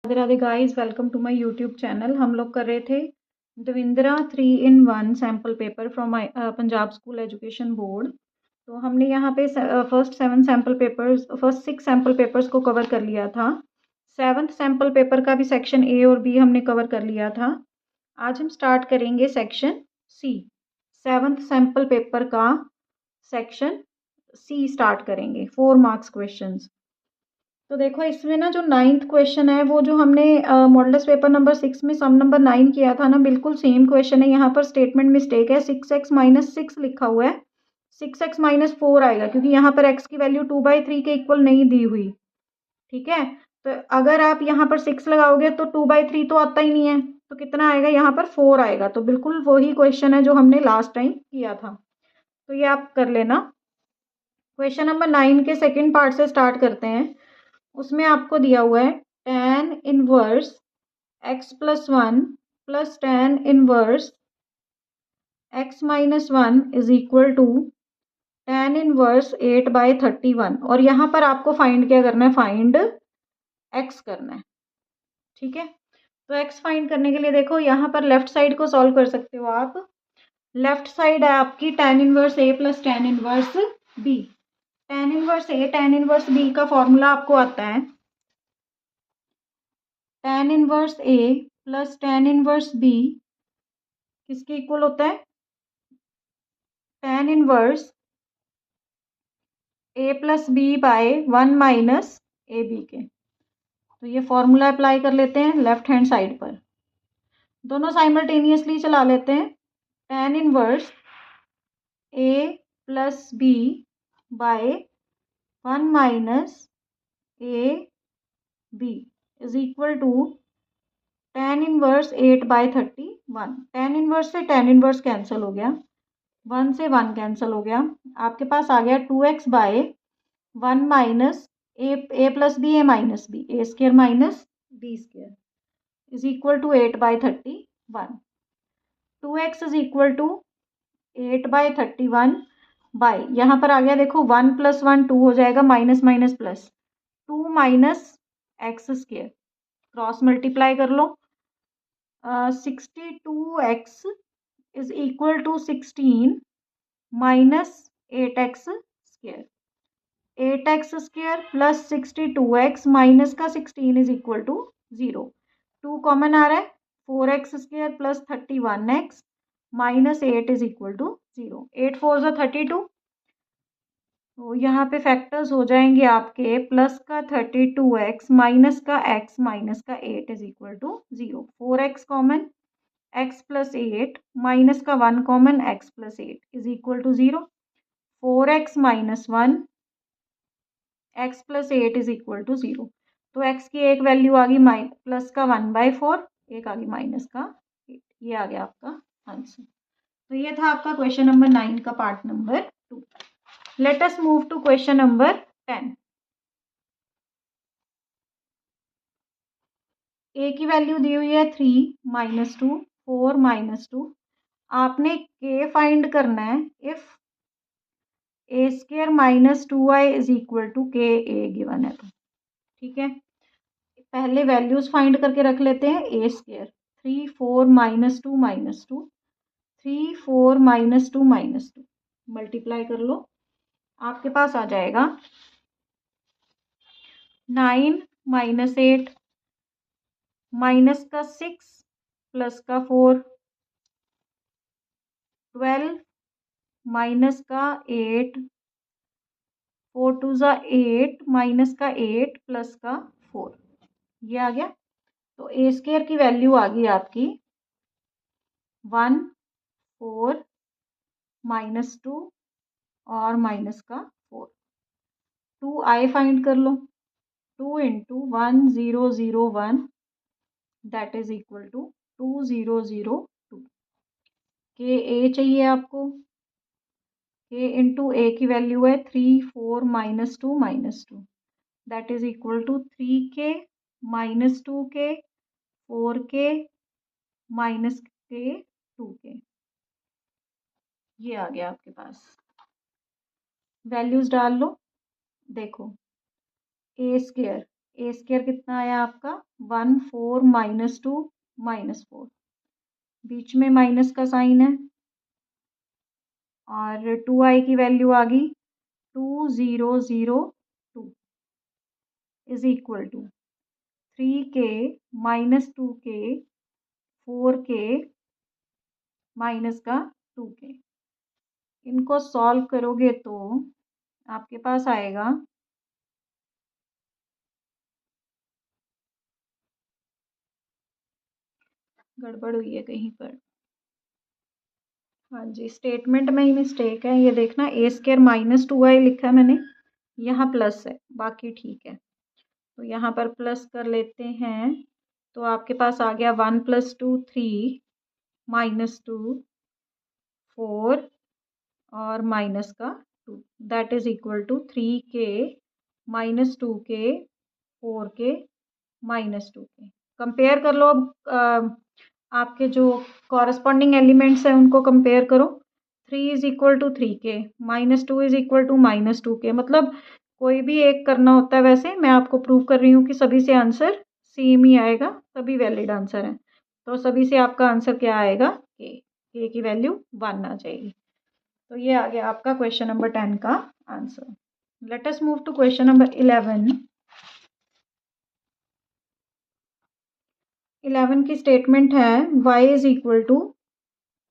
Radhe Radhe guys, welcome to my YouTube channel. हम लोग कर रहे थे Davindra 3 in 1 sample paper from Punjab school education board. तो हमने यहाँ पे फर्स्ट 6 सैम्पल पेपर्स को कवर कर लिया था। 7th सैम्पल पेपर का भी सेक्शन ए और बी हमने कवर कर लिया था। आज हम स्टार्ट करेंगे section C. 7th sample paper का सेक्शन सी स्टार्ट करेंगे। 4 मार्क्स क्वेश्चंस। तो देखो इसमें ना जो 9th क्वेश्चन है वो जो हमने मॉडल्स पेपर नंबर 6 में सम नंबर 9 किया था ना, बिल्कुल सेम क्वेश्चन है। यहाँ पर स्टेटमेंट मिस्टेक है, 6x - 6 लिखा हुआ है, 6x - 4 आएगा क्योंकि यहाँ पर x की वैल्यू 2/3 के इक्वल नहीं दी हुई। ठीक है, तो अगर आप यहाँ पर 6 लगाओगे तो 2/3 तो आता ही नहीं है, तो कितना आएगा, यहाँ पर 4 आएगा। तो बिल्कुल वही क्वेश्चन है जो हमने लास्ट टाइम किया था, तो ये आप कर लेना। क्वेश्चन नंबर 9 के सेकेंड पार्ट से स्टार्ट करते हैं। उसमें आपको दिया हुआ है tan inverse x + 1 + tan inverse x - 1 is equal to tan inverse 8/31। और यहाँ पर आपको फाइंड क्या करना है, फाइंड x करना है। ठीक है, तो x फाइंड करने के लिए देखो यहाँ पर लेफ्ट साइड को सॉल्व कर सकते हो आप। लेफ्ट साइड है आपकी tan inverse a + tan inverse b। tan inverse a tan inverse b का फॉर्मूला आपको आता है tan inverse a + tan inverse b किसके इक्वल होता है, tan inverse a + b / 1 - ab के। तो ये फॉर्मूला अप्लाई कर लेते हैं लेफ्ट हैंड साइड पर, दोनों साइमल्टेनियसली चला लेते हैं। tan inverse a + b / 1 - ab is equal to tan inverse 8/31। tan inverse से tan इनवर्स कैंसिल हो गया, 1 से 1 कैंसिल हो गया, आपके पास आ गया 2x / 1 - a + b a - b a² - b² is equal to 8/31। 2x is equal to 8/31 by, यहाँ पर आ गया देखो 1 + 1 2 हो जाएगा, minus minus plus 2 - x², cross multiply कर लो। 62x is equal to 16 - 8x² 8x² + 62x minus का 16 इज इक्वल टू 0। 2 कॉमन आ रहा है, 4x² + 31x - 8 is equal to 0। 8 4 = 32, तो यहाँ पे फैक्टर्स हो जाएंगे आपके प्लस का 32x माइनस का x माइनस का 8 is equal to 0। 4x common, x + 8 minus का 1 common, x + 8 is equal to 0। 4x - 1 x + 8 is equal to 0। तो x की एक वैल्यू आ गई प्लस का 1/4, एक आ गई माइनस का 8। ये आ गया आपका आंसर। तो ये था आपका क्वेश्चन नंबर 9 का part number 2। Let us move to question number 10। a की वैल्यू दी हुई है 3 - 2 4 - 2। आपने k फाइंड करना है if a² - 2i is equal to k a given है तो। ठीक है, पहले वैल्यूज फाइंड करके रख लेते हैं। a², 3 4 - 2 - 2 3 4 - 2 - 2 मल्टीप्लाई कर लो, आपके पास आ जाएगा 9 - 8 माइनस का 6 प्लस का 4 12 माइनस का 8 4 2 = 8 माइनस का 8 प्लस का 4, ये आ गया। तो a² की वैल्यू आ गई आपकी 1 4 -2 और माइनस का 4। 2i फाइंड कर लो, 2 × 1 0 0 1 दैट इज इक्वल टू 2 0 0 2। के ए चाहिए आपको, k इंटू ए की वैल्यू है 3 4 - 2 - 2 that is equal to 3k - 2k 4k -k 2k। ये आ गया आपके पास, वैल्यूज डाल लो। देखो a² कितना आया आपका 1 4 -2 -4, बीच में माइनस का साइन है और 2i की वैल्यू आ गई 2002 is equal to 3k -2k 4k minus का 2k। इनको सॉल्व करोगे तो आपके पास आएगा गड़बड़ हुई है कहीं पर। हाँ जी, स्टेटमेंट में ही मिस्टेक है, ये देखना a² -2i लिखा है मैंने, यहाँ प्लस है, बाकी ठीक है। तो यहाँ पर प्लस कर लेते हैं, तो आपके पास आ गया 1 + 2 3 -2 4 और माइनस का 2 that is equal to 3k -2k 4k -2k। Compare कर लो अब, आपके जो कॉरस्पॉन्डिंग एलिमेंट्स हैं उनको कंपेयर करो। 3 is equal to 3k -2 is equal to -2k, मतलब कोई भी एक करना होता है। वैसे मैं आपको प्रूव कर रही हूँ कि सभी से आंसर सेम ही आएगा, सभी वैलिड आंसर है। तो सभी से आपका आंसर क्या आएगा, k की वैल्यू 1 आ जाएगी। तो ये आ गया आपका क्वेश्चन नंबर 10 का answer. Let us move to question number 11। 11 की स्टेटमेंट है y is equal to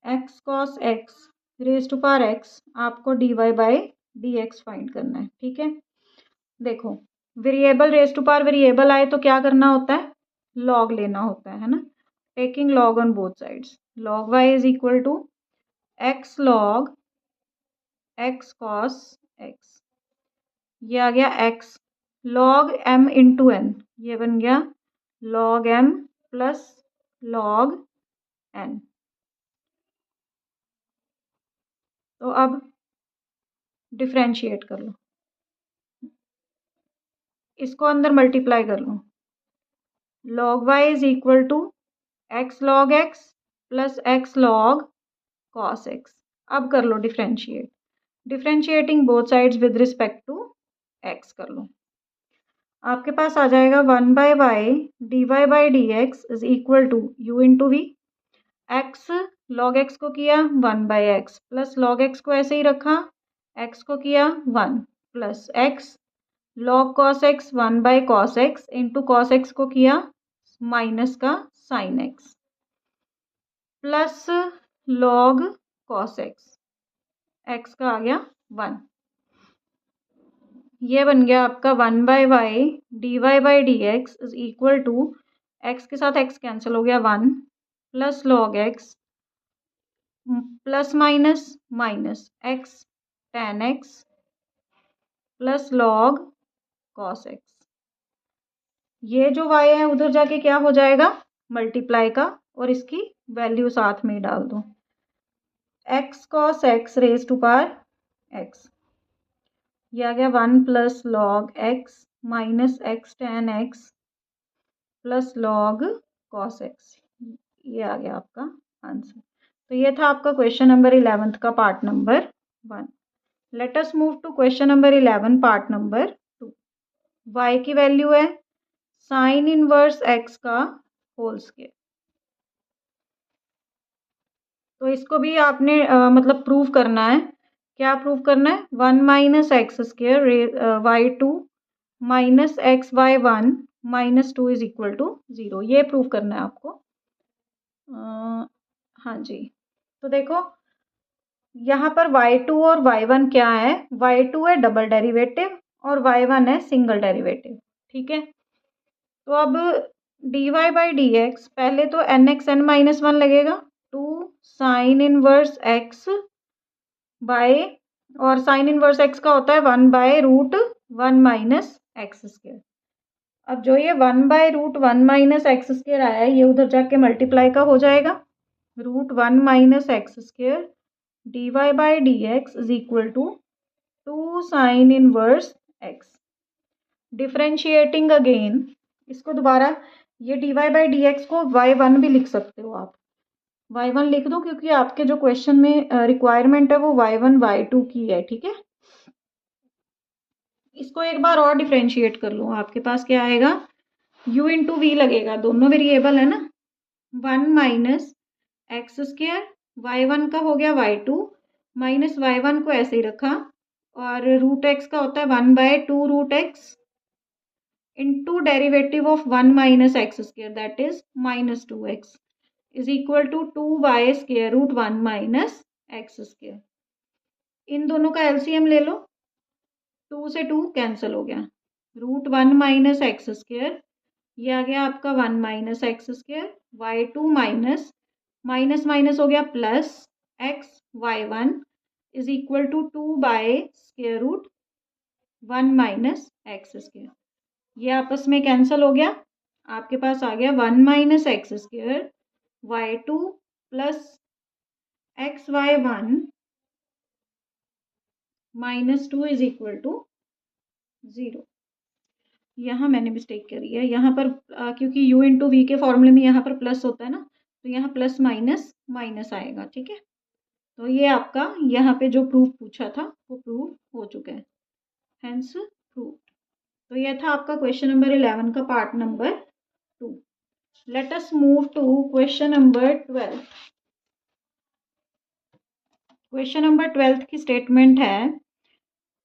x cos x raise to power x, आपको dy बाई dx फाइंड करना है। ठीक है, देखो variable raise to power variable आए तो क्या करना होता है, लॉग लेना होता है ना, taking log on both sides. Log y is equal to x log x cos x, ये आ गया x log m into n, ये बन गया log m plus log n। तो अब डिफ्रेंशिएट कर लो, इसको अंदर मल्टीप्लाई कर लो। log y is equal to x log x plus x log cos x। अब कर लो differentiate, differentiating both sides with respect to x कर लो। आपके पास आ जाएगा 1/y dy by D x is equal to u into V. x log x को किया 1/x प्लस log x को ऐसे ही रखा, x को किया 1 plus x log cos x 1/cos x into cos x को किया माइनस का sin x plus log cos x, x का आ गया 1। ये बन गया आपका 1/y dy by D x is equal to x के साथ x कैंसिल हो गया 1 plus log x plus minus minus x tan x plus log cos x। ये जो y है उधर जाके क्या हो जाएगा, मल्टीप्लाई का, और इसकी वैल्यू साथ में डाल दो, x cos x raise to power x, ये आ गया 1 plus log x minus x tan x plus log cos x, ये आ गया आपका आंसर। तो ये था आपका क्वेश्चन नंबर 11 का part number 1। Let us move to question number 11 part number 2। y की वैल्यू है साइन इनवर्स x का होल स्क्वायर। तो इसको भी आपने मतलब प्रूव करना है। क्या प्रूव करना है, 1 minus x square y two minus x y 1 -2 is equal to 0, ये प्रूव करना है आपको। हाँ जी, तो देखो यहाँ पर y2 और y1 क्या है, y2 है डबल डेरिवेटिव और y1 है सिंगल डेरिवेटिव। ठीक है, तो अब dy बाई डी एक्स, पहले तो nxn-1 लगेगा 2 साइन इनवर्स x बाय, और साइन इनवर्स x का होता है 1/√1 माइनस एक्स स्क्वायर। अब जो ये 1/√1 माइनस एक्स स्क्वायर आया है, ये उधर जाके मल्टीप्लाई का हो जाएगा, √1 minus x square dy by D x is equal to 2 sine inverse x। Differentiating again, इसको दोबारा, ये dy बाई डी एक्स को y1 भी लिख सकते हो आप, y1 लिख दो क्योंकि आपके जो क्वेश्चन में रिक्वायरमेंट है वो y1 y2 की है। ठीक है, इसको एक बार और डिफ्रेंशिएट कर लो, आपके पास क्या आएगा, u इंटू वी लगेगा, दोनों वेरिएबल है ना। 1 माइनस एक्स स्क्र, y1 का हो गया y2 माइनस y1 को ऐसे ही रखा, और रूट एक्स का होता है 1/2 root X into derivative of 1 minus x square that is minus 2x is equal to 2/√1 minus x square. इन दोनों का एलसीएम ले लो, 2 से 2 कैंसिल हो गया, √1 माइनस एक्स स्क्र, ये आ गया आपका 1 minus x square, y2 minus minus minus हो गया plus x y1 is equal to 2/√1 minus x square. ये आपस में कैंसिल हो गया, आपके पास आ गया 1 minus x square y2 plus x y1 minus 2 is equal to 0। यहाँ मैंने मिस्टेक करी है, यहाँ पर क्योंकि u इंटू वी के फॉर्मूले में यहाँ पर प्लस होता है ना, तो यहाँ प्लस माइनस माइनस आएगा, ठीक है। तो ये आपका यहाँ पे जो प्रूफ पूछा था वो प्रूफ हो चुका है, हेंस प्रूफ। तो यह था आपका क्वेश्चन नंबर 11 का part number 2। Let us move to question number 12। Question number 12 की स्टेटमेंट है,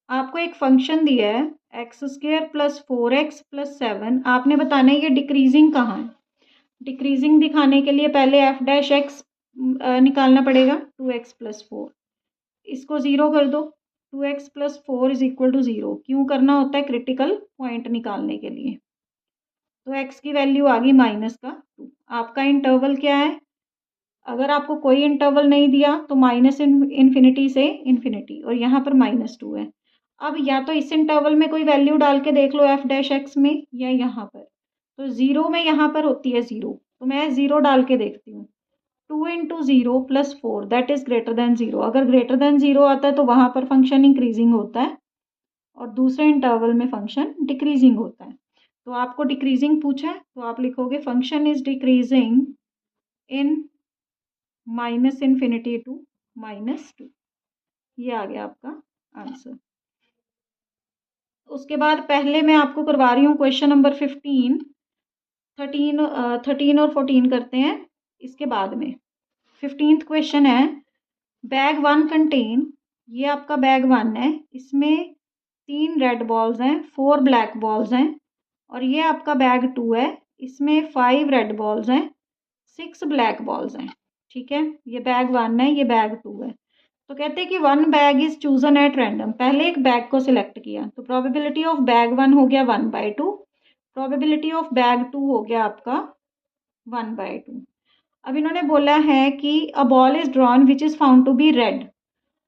आपको एक फंक्शन दिया है x square plus 4x plus 7, आपने बताना है ये डिक्रीजिंग कहाँ है। डिक्रीजिंग दिखाने के लिए पहले एफ डैश एक्स निकालना पड़ेगा, 2x प्लस 4, इसको ज़ीरो कर दो, 2x plus 4 is equal to 0। क्यों करना होता है, क्रिटिकल पॉइंट निकालने के लिए। तो x की वैल्यू आ गई माइनस का 2। आपका इंटरवल क्या है, अगर आपको कोई इंटरवल नहीं दिया तो माइनस इन्फिनिटी से इन्फिनिटी, और यहाँ पर -2 है। अब या तो इस इंटरवल में कोई वैल्यू डाल के देख लो एफ डैश एक्स में, या यहाँ पर। तो 0 में यहाँ पर होती है 0, तो मैं 0 डाल के देखती हूँ। 2 into 0 plus 4 that is greater than 0। अगर ग्रेटर देन 0 आता है तो वहाँ पर फंक्शन इंक्रीजिंग होता है, और दूसरे इंटरवल में फंक्शन डिक्रीजिंग होता है। तो आपको डिक्रीजिंग पूछा है तो आप लिखोगे function is decreasing in minus infinity to -2। ये आ गया आपका आंसर। उसके बाद पहले मैं आपको करवा रही हूँ क्वेश्चन नंबर 15, 13 और 14 करते हैं इसके बाद में। 15th क्वेश्चन है, बैग 1 कंटेन, ये आपका बैग 1 है, इसमें 3 रेड बॉल्स हैं, 4 ब्लैक बॉल्स हैं, और ये आपका बैग 2 है, इसमें 5 रेड बॉल्स हैं, 6 ब्लैक बॉल्स हैं, ठीक है। ये बैग 1 है, ये बैग 2 है। तो कहते हैं कि 1 bag is chosen at random, पहले एक बैग को सिलेक्ट किया, तो प्रोबेबिलिटी ऑफ बैग 1 हो गया 1/2, प्रोबेबिलिटी ऑफ बैग 2 हो गया आपका 1/2। अब इन्होंने बोला है कि a ball is drawn which is found to be red,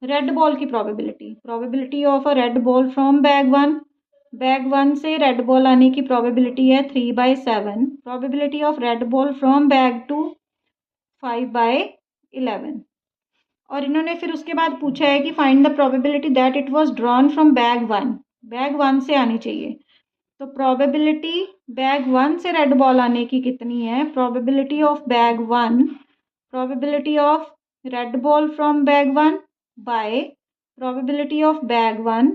red ball की probability of a red ball from bag 1, bag 1 से रेड बॉल आने की प्रोबेबिलिटी है 3/7, probability of red ball from bag 2 5/11। और इन्होंने फिर उसके बाद पूछा है कि find the probability that it was drawn from bag 1, bag 1 से आनी चाहिए। तो प्रोबेबिलिटी बैग 1 से रेड बॉल आने की कितनी है, probability of bag 1, probability of red ball from bag 1 bye probability of bag 1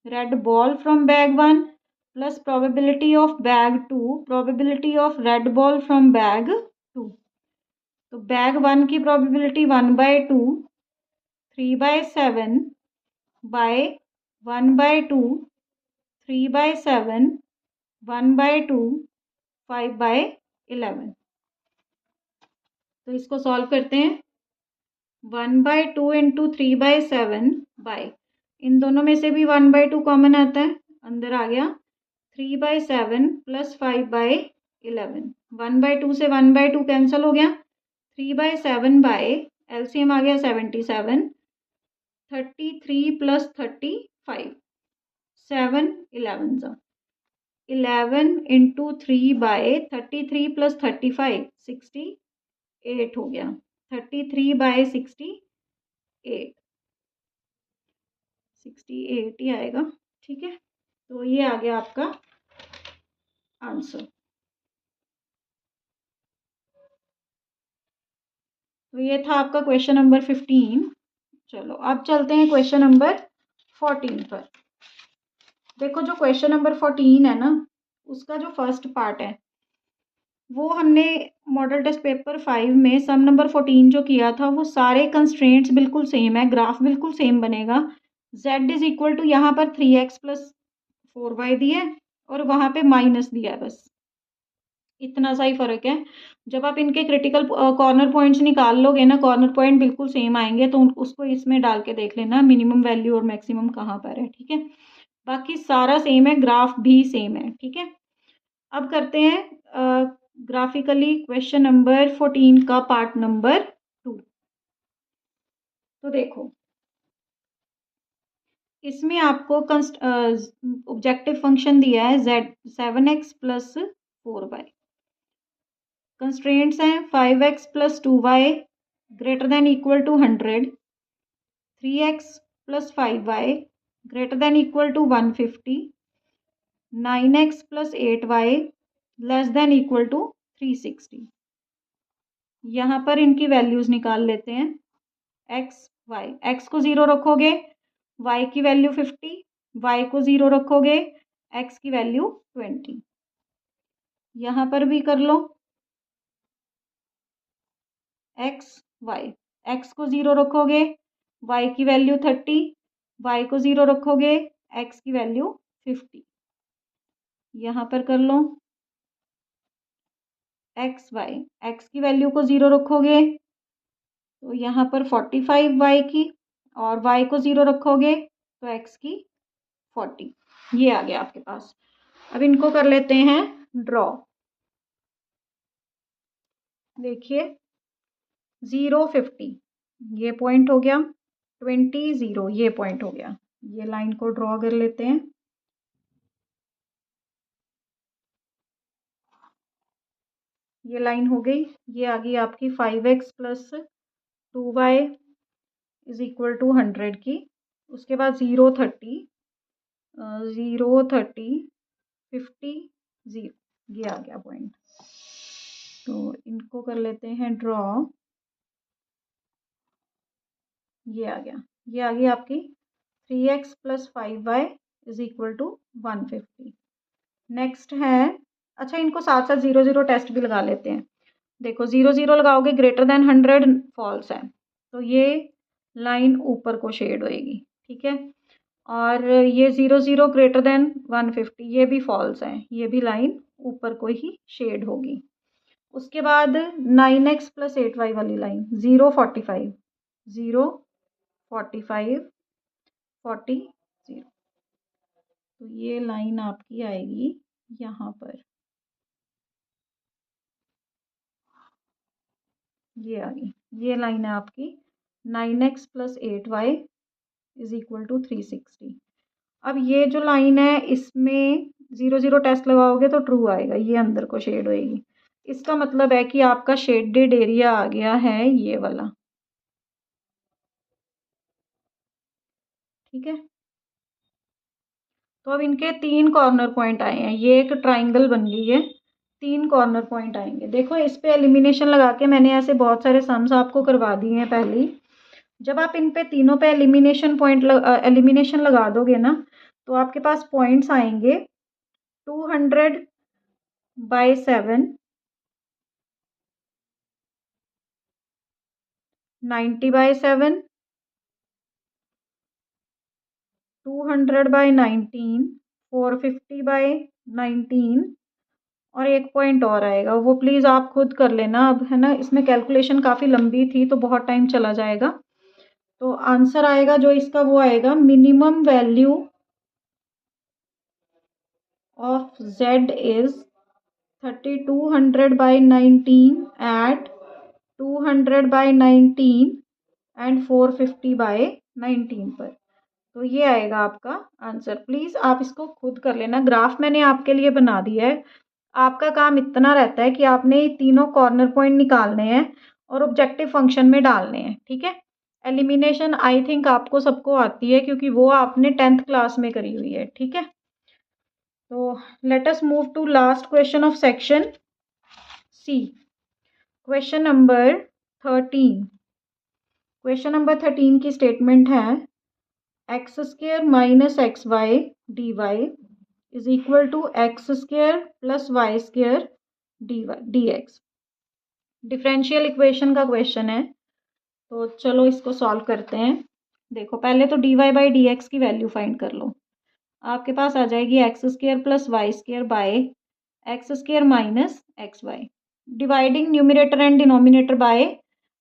red ball from bag 1 plus probability of bag 2 probability of red ball from bag 2। तो bag 1 की probability 1/2, 3/7 bye 1/2, 3/7, 1/2, 5/11। तो इसको solve करते हैं। 1/2 into 3/7 bye, इन दोनों में से भी 1/2 कॉमन आता है, अंदर आ गया 3/7 प्लस 5/11। 1/2 से 1/2 कैंसिल हो गया, 3/7 बाय एलसीएम आ गया 77, 33 प्लस 35, 7 11 11 इंटू 3 बाय 33 प्लस 35 68 हो गया, 33 बाय 68 ही आएगा, ठीक है। तो ये आ गया आपका आंसर। तो ये था आपका क्वेश्चन नंबर 15। चलो अब चलते हैं क्वेश्चन नंबर 14 पर। देखो जो क्वेश्चन नंबर 14 है ना, उसका जो फर्स्ट पार्ट है वो हमने मॉडल टेस्ट पेपर 5 में सम नंबर 14 जो किया था वो सारे कंस्ट्रेंट्स बिल्कुल सेम है, ग्राफ बिल्कुल सेम बनेगा। z इज इक्वल टू यहाँ पर 3x प्लस 4y दिया है और वहाँ पे माइनस दिया है, बस इतना सा ही फर्क है। जब आप इनके क्रिटिकल कॉर्नर पॉइंट्स निकाल लोगे ना, कॉर्नर पॉइंट बिल्कुल सेम आएंगे, तो उसको इसमें डाल के देख लेना मिनिमम वैल्यू और मैक्सिमम कहाँ पर है, ठीक है। बाकी सारा सेम है, ग्राफ भी सेम है, ठीक है। अब करते हैं ग्राफिकली क्वेश्चन नंबर 14 का पार्ट नंबर 2। तो देखो, इसमें आपको ऑब्जेक्टिव फंक्शन दिया है z 7x plus 4y। Constraints हैं 5x plus 2y greater than equal to 100, 3x plus 5y greater than equal to 150, 9x plus 8y less than equal to 360। यहाँ पर इनकी वैल्यूज निकाल लेते हैं। x y, x को 0 रखोगे y की वैल्यू 50, y को 0 रखोगे x की वैल्यू 20। यहाँ पर भी कर लो x y, x को 0 रखोगे y की वैल्यू 30, y को 0 रखोगे x की वैल्यू 50। यहाँ पर कर लो x y, x की वैल्यू को 0 रखोगे तो यहाँ पर 45 y की, और y को 0 रखोगे तो x की 40। ये आ गया आपके पास। अब इनको कर लेते हैं ड्रॉ। देखिए 0 50 ये पॉइंट हो गया, 20 0 ये पॉइंट हो गया। ये लाइन को ड्रॉ कर लेते हैं। ये लाइन हो गई। ये आ गई आपकी 5x plus 2y is equal to 100 की। उसके बाद 0 30 0 30 50 0, ये आ गया पॉइंट। तो इनको कर लेते हैं ड्रॉ। ये आ गया, ये आ गई आपकी 3x plus 5y is equal to 150। Next है, अच्छा इनको साथ साथ 0 0 टेस्ट भी लगा लेते हैं। देखो 0 0 लगाओगे ग्रेटर देन 100 फॉल्स है, तो ये लाइन ऊपर को शेड होएगी, ठीक है। और ये 0 0 ग्रेटर देन 150 ये भी फॉल्स है, ये भी लाइन ऊपर को ही शेड होगी। उसके बाद 9x प्लस 8y वाली लाइन 0 45 0 45 40 0, तो ये लाइन आपकी आएगी यहाँ पर। ये आ गई, ये लाइन है आपकी 9x plus 8y is equal to 360। अब ये जो लाइन है इसमें 0 0 टेस्ट लगाओगे तो ट्रू आएगा, ये अंदर को शेड होएगी। इसका मतलब है कि आपका शेडेड एरिया आ गया है ये वाला, ठीक है। तो अब इनके 3 कॉर्नर पॉइंट आए हैं, ये एक ट्राइंगल बन गई है, 3 कॉर्नर पॉइंट आएंगे। देखो इस पे एलिमिनेशन लगा के मैंने ऐसे बहुत सारे सम्स आपको करवा दिए हैं पहले ही। जब आप इन पे तीनों पे एलिमिनेशन लगा दोगे ना, तो आपके पास पॉइंट्स आएंगे 200/7, 90/7, 200/19, 450/19, और एक पॉइंट और आएगा, वो प्लीज़ आप खुद कर लेना अब, है ना। इसमें कैलकुलेशन काफ़ी लंबी थी तो बहुत टाइम चला जाएगा। तो आंसर आएगा जो इसका वो आएगा minimum value of z is 3200/19 at 200/19 and 450/19 पर। तो ये आएगा आपका आंसर। प्लीज़ आप इसको खुद कर लेना, ग्राफ मैंने आपके लिए बना दिया है। आपका काम इतना रहता है कि आपने तीनों कॉर्नर पॉइंट निकालने हैं और ऑब्जेक्टिव फंक्शन में डालने हैं, ठीक है। एलिमिनेशन आई थिंक आपको सबको आती है क्योंकि वो आपने 10th क्लास में करी हुई है, ठीक है। तो let us move to last question of section C, question number 13। Question number 13 की स्टेटमेंट है x² minus XY dy is equal to x² plus y² d x. Differential equation का क्वेश्चन है, तो चलो इसको सॉल्व करते हैं। देखो पहले तो d Y by D x की वैल्यू फाइंड कर लो। आपके पास आ जाएगी x square plus y square by x square minus x y, dividing numerator and denominator by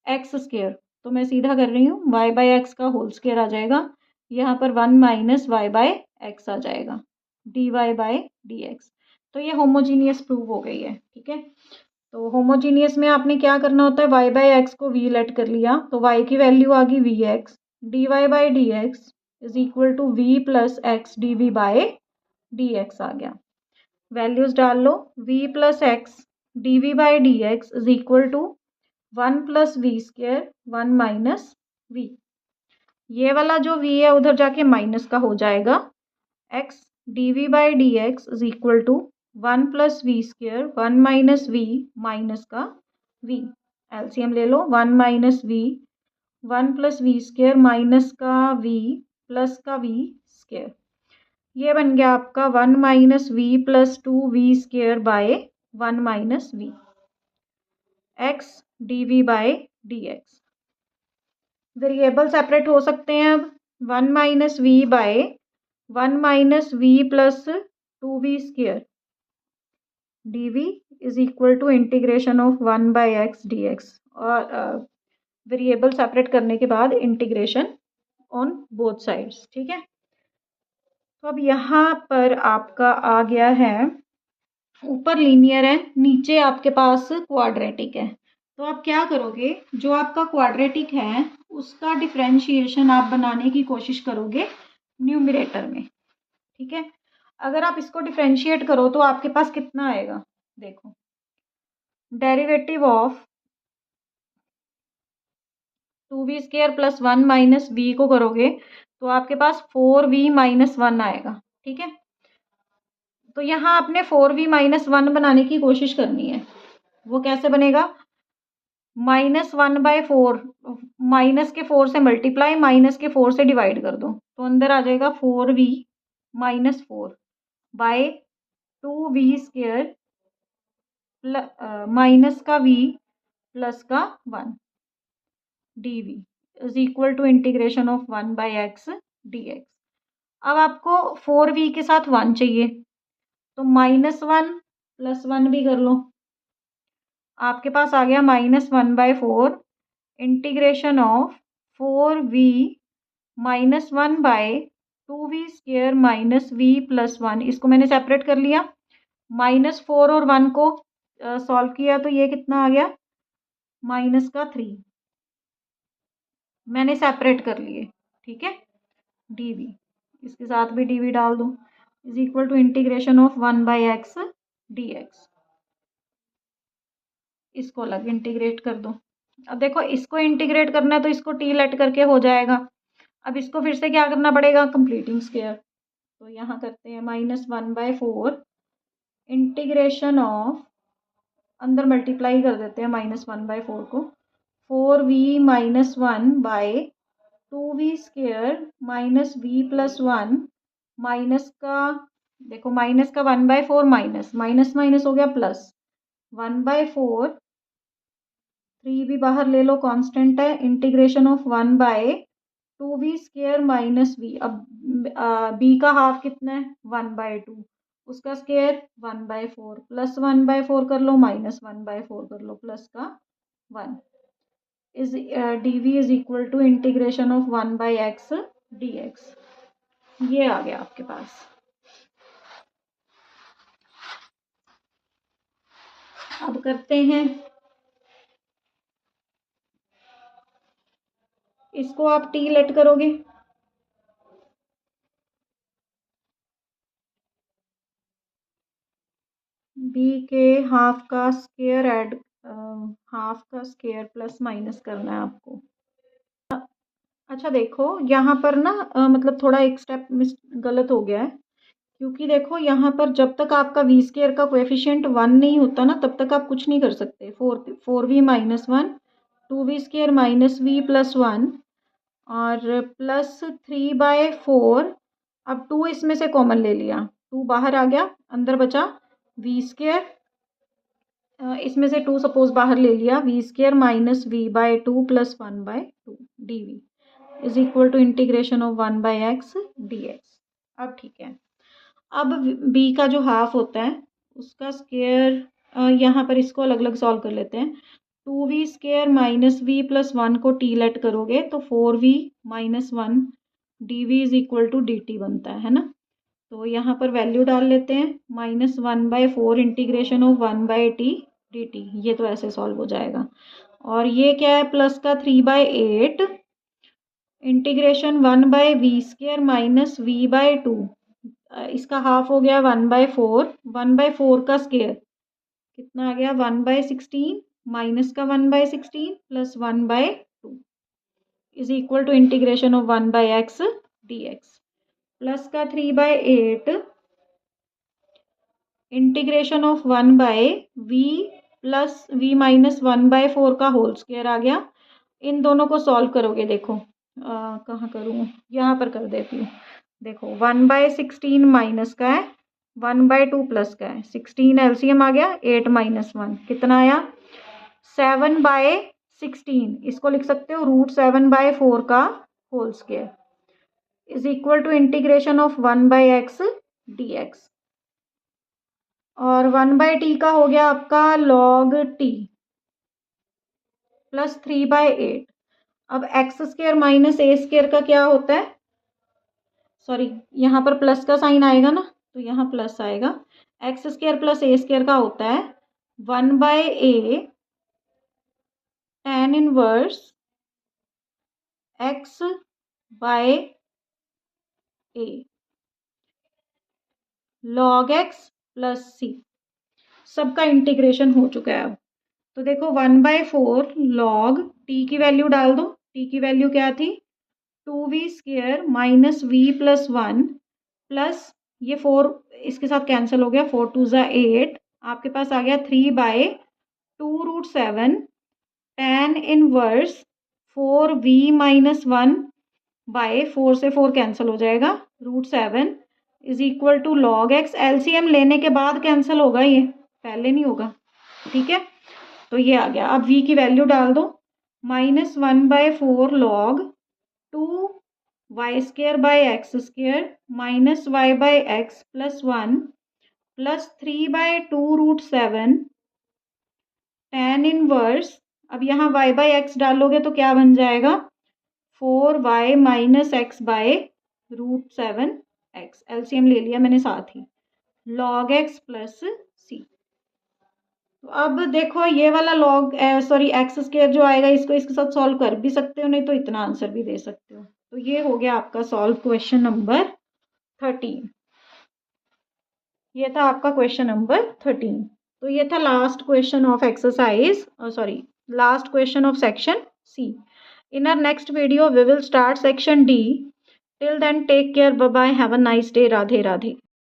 x square. तो मैं सीधा कर रही हूँ, वाई बाय एक्स का होल स्क्र आ जाएगा, यहाँ पर 1 माइनस वाई बाय एक्स आ जाएगा, d y by D x. तो ये होमोजीनियस प्रूव हो गई है, ठीक है। तो होमोजीनियस में आपने क्या करना होता है, वाई बाय एक्स को वी लेट कर लिया, तो वाई की वैल्यू आ गई V X, D Y by D x is equal to V plus X D we by D X आ गया। वैल्यूज डाल लो, V plus X D we by D x is equal to 1 plus we square 1 minus V. ये वाला जो v है उधर जाके माइनस का हो जाएगा, x d we by D x is equal to 1 plus we square 1 minus v minus का v। एलसीएम ले लो, 1 minus v 1 plus we square minus का v प्लस का v स्क्र। ये बन गया आपका 1 minus v plus 2 v square by 1 minus v, x d we by D x. Variable separate हो सकते हैं अब, 1 minus v bye 1 minus v plus 2 v square d v is equal to integration of 1 by x d x. और variable separate करने के बाद integration on both sides, ठीक है। तो अब यहाँ पर आपका आ गया है, ऊपर लीनियर है, नीचे आपके पास क्वाड्रेटिक है। तो आप क्या करोगे, जो आपका क्वाड्रेटिक है उसका डिफरेंशिएशन आप बनाने की कोशिश करोगे न्यूमरेटर में, ठीक है। अगर आप इसको डिफरेंशिएट करो तो आपके पास कितना आएगा, देखो derivative of 2v square plus 1 minus v को करोगे तो आपके पास 4v माइनस 1 आएगा, ठीक है। तो यहाँ आपने 4v माइनस 1 बनाने की कोशिश करनी है। वो कैसे बनेगा, -1/4, माइनस के 4 से मल्टीप्लाई, माइनस के 4 से डिवाइड कर दो, तो अंदर आ जाएगा 4v minus 4 by 2v square minus का v प्लस का 1 dv is equal to integration of 1 by x dx। अब आपको 4v के साथ 1 चाहिए, तो -1 प्लस 1 भी कर लो, आपके पास आ गया -1/4 integration of 4v minus 1 by 2v square minus v plus 1। इसको मैंने सेपरेट कर लिया, -4 और 1 को सॉल्व किया तो ये कितना आ गया, -3 मैंने सेपरेट कर लिए, ठीक है। dv, इसके साथ भी dv डाल दो, is equal to integration of 1 by x dx। इसको अलग इंटीग्रेट कर दो। अब देखो इसको इंटीग्रेट करना है तो इसको t लेट करके हो जाएगा। अब इसको फिर से क्या करना पड़ेगा, कंप्लीटिंग स्क्वायर। तो यहाँ करते हैं -1/4 इंटीग्रेशन ऑफ, अंदर मल्टीप्लाई कर देते हैं -1/4 को, 4v minus 1 by 2v square minus v plus 1 minus का, देखो माइनस का 1/4 माइनस माइनस माइनस हो गया प्लस 1/4, 3 भी बाहर ले लो कांस्टेंट है, integration of 1 by 2v square minus v। अब b का हाफ कितना है, 1/2, उसका स्क्र 1/4 प्लस 1/4 कर लो, -1/4 कर लो, प्लस का 1 is dv is equal to integration of 1 by x dx। ये आ गया आपके पास। अब करते हैं, इसको आप t लेट करोगे, b के हाफ का स्क्वायर ऐड, हाफ का स्क्वायर प्लस माइनस करना है आपको। अच्छा देखो यहाँ पर ना मतलब थोड़ा एक स्टेप मिस गलत हो गया है, क्योंकि देखो यहाँ पर जब तक आपका v स्क्वायर का कोएफिशिएंट 1 नहीं होता ना तब तक आप कुछ नहीं कर सकते। 4v minus 1, 2v square minus v plus 1 और प्लस 3/4। अब 2 इसमें से कॉमन ले लिया, 2 बाहर आ गया, अंदर बचा v स्क्वायर इसमें से 2 सपोज बाहर ले लिया, v square minus v by 2 plus 1/2 dv is equal to integration of 1/x dx। अब ठीक है, अब b का जो हाफ होता है उसका स्क्वायर, यहाँ पर इसको अलग अलग सॉल्व कर लेते हैं। 2v square minus v plus 1 को t लेट करोगे तो 4v minus 1 dv is equal to dt बनता है ना। तो यहाँ पर वैल्यू डाल लेते हैं, -1/4 इंटीग्रेशन ऑफ 1/t dt, ये तो ऐसे सॉल्व हो जाएगा। और ये क्या है, प्लस का 3/8 integration 1/v square minus v/2, इसका हाफ हो गया 1/4, 1/4 का स्क्वायर कितना आ गया 1/16 माइनस का 1/16 plus 1/2 is equal to integration of 1/x dx, plus का 3/8 integration of 1/v plus v minus 1/4 का होल स्क्वायर आ गया। इन दोनों को सॉल्व करोगे, देखो कहाँ करूँ, यहाँ पर कर देती हूँ। देखो 1/16 माइनस का है, 1/2 प्लस का है, 16 एलसीएम आ गया, 8 माइनस 1 कितना आया 7/16, इसको लिख सकते हो √7/4 का whole square is equal to integration of 1/x dx। और 1/t का हो गया आपका log t प्लस 3/8। अब x square minus a square का क्या होता है, सॉरी यहाँ पर प्लस का साइन आएगा ना, तो यहाँ प्लस आएगा। x square plus a square का होता है 1/a tan inverse x by a log x plus c, सबका इंटीग्रेशन हो चुका है। अब तो देखो 1/4 log t की वैल्यू डाल दो, t की वैल्यू क्या थी 2v square minus v plus 1 plus ये 4 इसके साथ कैंसिल हो गया, 4 2 ज़ा 8, आपके पास आ गया 3/2√7 tan inverse 4v minus 1 bye 4 से 4 कैंसिल हो जाएगा, √7 is equal to log x। LCM लेने के बाद कैंसिल होगा, ये पहले नहीं होगा, ठीक है। तो ये आ गया, अब v की वैल्यू डाल दो, -1/4 log 2y square by x square minus y by x plus 1 plus 3/2√7 tan inverse, अब यहाँ y बाय x डालोगे तो क्या बन जाएगा 4y minus x bye √7x, LCM ले लिया मैंने साथ ही, log x प्लस c। तो अब देखो ये वाला log x स्क्वायर जो आएगा इसको इसके साथ सॉल्व कर भी सकते हो, नहीं तो इतना आंसर भी दे सकते हो। तो ये हो गया आपका सॉल्व क्वेश्चन नंबर 13, ये था आपका क्वेश्चन नंबर 13। तो ये था last question of exercise, last question of section C. In our next video, we will start section D. Till then, take care. Bye bye. Have a nice day. Radhe Radhe.